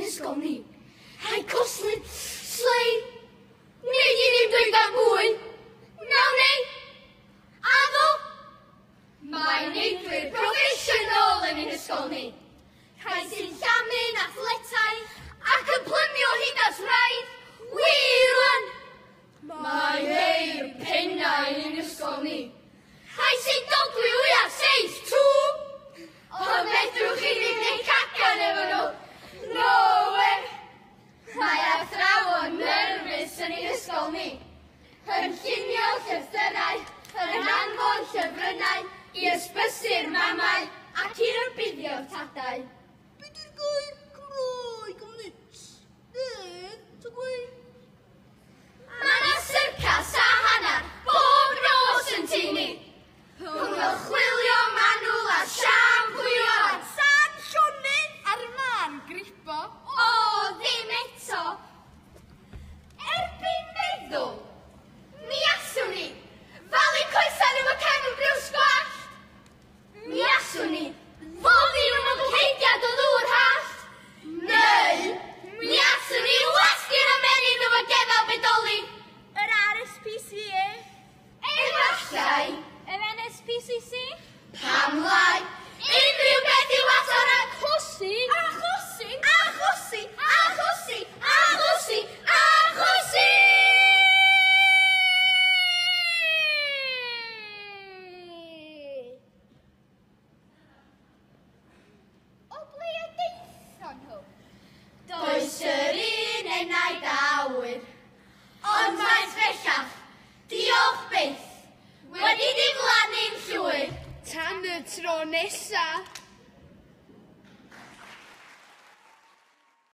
ysgol ni. Hai coslyd slei. Nid i ni'n dweud am bwy. Naw ni. Addo. Mae'n neidwyr proffesiynol yn ein ysgol ni. Rhai sy'n llamu'n athletau ac yn plymio hyd at rhaid. Wir! Mae eir pennau yn ein ysgol ni. Rhai sy'n dodwy wyaf seis trw. Ond medrwch chi ddim neu cacan efo nhw. No way! Mae athrawon nerfus yn ei ysgol ni. Yn llunio llythyrau, yn anfon llyfrynau i ysbysu'r mamau ac i rybuddio'r tadau. Beth yw'r gair Cymraeg am nits? Tygwy? Mae yna syrcas a hanner bob nos yn tu ni. Rhwng y chwilio manwl a siam chwilio. San Sionydd ar y man gripo. O, ddim eto. Erbyn meddwl, mi aswn ni, falu coesan efo cefn griw sgwallt. Mi aswn ni, foddi nhw'n ymwneud o ddŵr hallt. Neu, mi aswn ni wastio'n amenyn efo gefal bedoli. Yr RSPCA. Efallai, Yr NSPCC. pam lai, unrhyw beth i'w ator ag Chosi. achosi, achosi, achosi, achosi, achosi! O ble y deithon nhw? Does yr un enau dawyr, ond mae'n bellach, diolch byth, wedi diflannu'n llwyr. Tan y tro nesa.